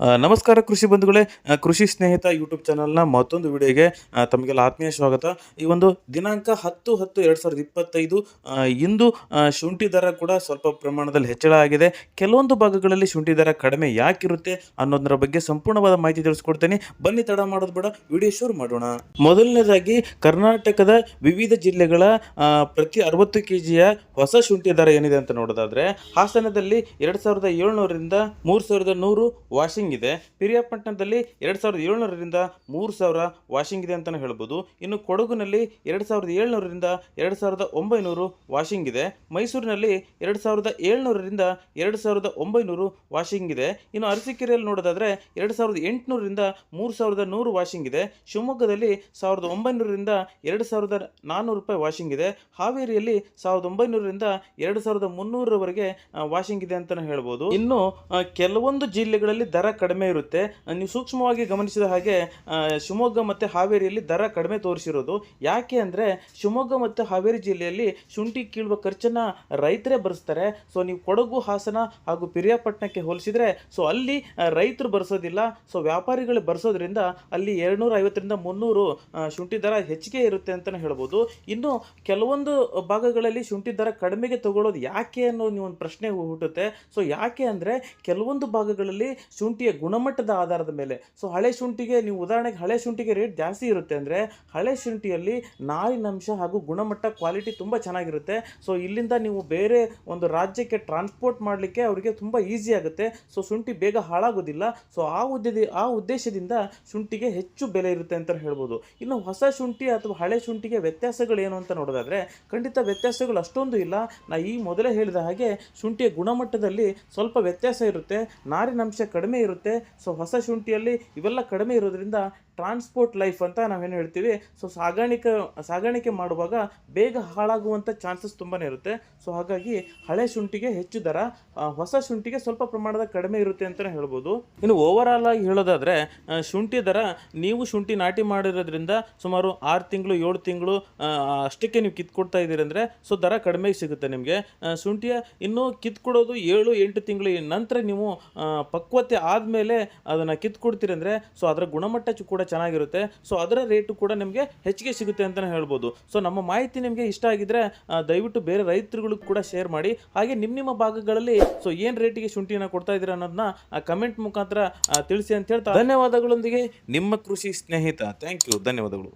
ನಮಸ್ಕಾರ ಕೃಷಿ ಬಂಧುಗಳೇ, ಕೃಷಿ ಸ್ನೇಹಿತ ಯೂಟ್ಯೂಬ್ ಚಾನಲ್ನ ಮತ್ತೊಂದು ವಿಡಿಯೋಗೆ ತಮಗೆಲ್ಲ ಆತ್ಮೀಯ ಸ್ವಾಗತ. ಈ ಒಂದು ದಿನಾಂಕ 10/10/2025 ಇಂದು ಶುಂಠಿ ದರ ಕೂಡ ಸ್ವಲ್ಪ ಪ್ರಮಾಣದಲ್ಲಿ ಹೆಚ್ಚಳ ಆಗಿದೆ. ಕೆಲವೊಂದು ಭಾಗಗಳಲ್ಲಿ ಶುಂಠಿ ದರ ಕಡಿಮೆ ಯಾಕಿರುತ್ತೆ ಅನ್ನೋದರ ಬಗ್ಗೆ ಸಂಪೂರ್ಣವಾದ ಮಾಹಿತಿ ತಿಳಿಸ್ಕೊಡ್ತೇನೆ. ಬನ್ನಿ, ತಡ ಮಾಡೋದು ಬೇಡ, ವಿಡಿಯೋ ಶುರು ಮಾಡೋಣ. ಮೊದಲನೇದಾಗಿ ಕರ್ನಾಟಕದ ವಿವಿಧ ಜಿಲ್ಲೆಗಳ ಪ್ರತಿ 60 kg ಹೊಸ ಶುಂಠಿ ದರ ಏನಿದೆ ಅಂತ ನೋಡೋದಾದ್ರೆ, ಹಾಸನದಲ್ಲಿ 2700ರಿಂದ 3100 ವಾಷಿಂಗ್ ಇದೆ. ಪಿರಿಯಾಪಟ್ಟಣದಲ್ಲಿ 2700ರಿಂದ 3000 ವಾಷಿಂಗ್ ಇದೆ ಅಂತಲೇ ಹೇಳ್ಬೋದು. ಇನ್ನು ಕೊಡಗುನಲ್ಲಿ 2700ರಿಂದ 2900 ವಾಷಿಂಗ್ ಇದೆ. ಮೈಸೂರಿನಲ್ಲಿ 2700ರಿಂದ 2900 ವಾಷಿಂಗ್ ಇದೆ. ಇನ್ನು ಅರಸೀಕೆರೆಯಲ್ಲಿ ನೋಡೋದಾದ್ರೆ 2800ರಿಂದ 3100 ವಾಷಿಂಗ್ ಇದೆ. ಶಿವಮೊಗ್ಗದಲ್ಲಿ 1900ರಿಂದ 2400 ರೂಪಾಯಿ ವಾಷಿಂಗ್ ಇದೆ. ಹಾವೇರಿಯಲ್ಲಿ 1900ರಿಂದ 2300ರವರೆಗೆ ವಾಷಿಂಗ್ ಇದೆ ಅಂತಲೇ ಹೇಳ್ಬೋದು. ಇನ್ನು ಕೆಲವೊಂದು ಜಿಲ್ಲೆಗಳಲ್ಲಿ ದರ ಕಡಿಮೆ ಇರುತ್ತೆ. ನೀವು ಸೂಕ್ಷ್ಮವಾಗಿ ಗಮನಿಸಿದ ಹಾಗೆ ಶಿವಮೊಗ್ಗ ಮತ್ತು ಹಾವೇರಿಯಲ್ಲಿ ದರ ಕಡಿಮೆ ತೋರಿಸಿರೋದು. ಯಾಕೆ ಅಂದರೆ, ಶಿವಮೊಗ್ಗ ಮತ್ತು ಹಾವೇರಿ ಜಿಲ್ಲೆಯಲ್ಲಿ ಶುಂಠಿ ಕೀಳುವ ಖರ್ಚನ್ನು ರೈತರೇ ಭರಿಸ್ತಾರೆ. ಸೊ ನೀವು ಕೊಡಗು, ಹಾಸನ ಹಾಗೂ ಪಿರಿಯಾಪಟ್ಟಣಕ್ಕೆ ಹೋಲಿಸಿದರೆ ಅಲ್ಲಿ ರೈತರು ಭರಿಸೋದಿಲ್ಲ. ಸೊ ವ್ಯಾಪಾರಿಗಳು ಭರಿಸೋದ್ರಿಂದ ಅಲ್ಲಿ 250ರಿಂದ 300 ಶುಂಠಿ ದರ ಹೆಚ್ಚಿಗೆ ಇರುತ್ತೆ ಅಂತಲೇ ಹೇಳ್ಬೋದು. ಇನ್ನು ಕೆಲವೊಂದು ಭಾಗಗಳಲ್ಲಿ ಶುಂಠಿ ದರ ಕಡಿಮೆಗೆ ತಗೊಳ್ಳೋದು ಯಾಕೆ ಅನ್ನೋ ನೀವು ಒಂದು ಪ್ರಶ್ನೆ ಹುಟ್ಟುತ್ತೆ. ಸೊ ಯಾಕೆ ಅಂದರೆ, ಕೆಲವೊಂದು ಭಾಗಗಳಲ್ಲಿ ಶುಂಠಿಯ ಗುಣಮಟ್ಟದ ಆಧಾರದ ಮೇಲೆ, ಸೊ ಹಳೆ ಶುಂಠಿಗೆ ನೀವು ಉದಾಹರಣೆಗೆ ಹಳೆ ಶುಂಠಿಗೆ ರೇಟ್ ಜಾಸ್ತಿ ಇರುತ್ತೆ ಅಂದರೆ, ಹಳೆ ಶುಂಠಿಯಲ್ಲಿ ನಾರಿನಂಶ ಹಾಗೂ ಗುಣಮಟ್ಟ ಕ್ವಾಲಿಟಿ ತುಂಬ ಚೆನ್ನಾಗಿರುತ್ತೆ. ಸೊ ಇಲ್ಲಿಂದ ನೀವು ಬೇರೆ ಒಂದು ರಾಜ್ಯಕ್ಕೆ ಟ್ರಾನ್ಸ್ಪೋರ್ಟ್ ಮಾಡಲಿಕ್ಕೆ ಅವರಿಗೆ ತುಂಬ ಈಸಿ ಆಗುತ್ತೆ. ಸೊ ಶುಂಠಿ ಬೇಗ ಹಾಳಾಗೋದಿಲ್ಲ. ಸೊ ಆ ಉದ್ದೇಶದಿಂದ ಶುಂಠಿಗೆ ಹೆಚ್ಚು ಬೆಲೆ ಇರುತ್ತೆ ಅಂತ ಹೇಳ್ಬೋದು. ಇನ್ನು ಹೊಸ ಶುಂಠಿ ಅಥವಾ ಹಳೆ ಶುಂಠಿಗೆ ವ್ಯತ್ಯಾಸಗಳೇನು ಅಂತ ನೋಡೋದಾದರೆ, ಖಂಡಿತ ವ್ಯತ್ಯಾಸಗಳು ಅಷ್ಟೊಂದು ಇಲ್ಲ. ಈ ಮೊದಲೇ ಹೇಳಿದ ಹಾಗೆ ಶುಂಠಿಯ ಗುಣಮಟ್ಟದಲ್ಲಿ ಸ್ವಲ್ಪ ವ್ಯತ್ಯಾಸ ಇರುತ್ತೆ, ನಾರಿನಂಶ ಕಡಿಮೆ ಇರುತ್ತೆ. ಸೊ ಹೊಸ ಶುಂಠಿಯಲ್ಲಿ ಇವೆಲ್ಲ ಕಡಿಮೆ ಇರೋದ್ರಿಂದ ಟ್ರಾನ್ಸ್ಪೋರ್ಟ್ ಲೈಫ್ ಅಂತ ನಾವೇನು ಹೇಳ್ತೀವಿ. ಸೊ ಸಾಗಾಣಿಕೆ ಮಾಡುವಾಗ ಬೇಗ ಹಾಳಾಗುವಂಥ ಚಾನ್ಸಸ್ ತುಂಬಾ ಇರುತ್ತೆ. ಸೊ ಹಾಗಾಗಿ ಹಳೆ ಶುಂಠಿಗೆ ಹೆಚ್ಚು ದರ, ಹೊಸ ಶುಂಠಿಗೆ ಸ್ವಲ್ಪ ಪ್ರಮಾಣದ ಕಡಿಮೆ ಇರುತ್ತೆ ಅಂತಲೇ ಹೇಳ್ಬೋದು. ಇನ್ನು ಓವರಾಲ್ ಆಗಿ ಹೇಳೋದಾದರೆ, ಶುಂಠಿ ದರ ನೀವು ಶುಂಠಿ ನಾಟಿ ಮಾಡಿರೋದ್ರಿಂದ ಸುಮಾರು 6 ತಿಂಗಳು 7 ತಿಂಗಳು ಅಷ್ಟಕ್ಕೆ ನೀವು ಕಿತ್ಕೊಡ್ತಾ ಇದ್ದೀರಿ ಅಂದರೆ ಸೊ ದರ ಕಡಿಮೆಗೆ ಸಿಗುತ್ತೆ ನಿಮಗೆ. ಶುಂಠಿಯ ಇನ್ನೂ ಕಿತ್ಕೊಡೋದು 7-8 ತಿಂಗಳು ನಂತರ ನೀವು ಪಕ್ವತೆ ಆದಮೇಲೆ ಅದನ್ನು ಕಿತ್ಕೊಡ್ತೀರಿ ಅಂದರೆ ಸೊ ಅದರ ಗುಣಮಟ್ಟ ಕೂಡ ಚೆನ್ನಾಗಿರುತ್ತೆ. ಸೊ ಅದರ ರೇಟು ಕೂಡ ನಿಮಗೆ ಹೆಚ್ಚಿಗೆ ಸಿಗುತ್ತೆ ಅಂತಲೇ ಹೇಳ್ಬೋದು. ಸೊ ನಮ್ಮ ಮಾಹಿತಿ ನಿಮಗೆ ಇಷ್ಟ ಆಗಿದ್ರೆ ದಯವಿಟ್ಟು ಬೇರೆ ರೈತರುಗಳಿಗೂ ಕೂಡ ಶೇರ್ ಮಾಡಿ. ಹಾಗೆ ನಿಮ್ಮ ಭಾಗಗಳಲ್ಲಿ ಸೊ ಏನು ರೇಟಿಗೆ ಶುಂಠಿಯನ್ನು ಕೊಡ್ತಾ ಇದ್ದೀರಾ ಅನ್ನೋದನ್ನ ಕಮೆಂಟ್ ಮುಖಾಂತರ ತಿಳಿಸಿ ಅಂತ ಹೇಳ್ತಾ ಧನ್ಯವಾದಗಳೊಂದಿಗೆ ನಿಮ್ಮ ಕೃಷಿ ಸ್ನೇಹಿತ. ಥ್ಯಾಂಕ್ ಯು, ಧನ್ಯವಾದಗಳು.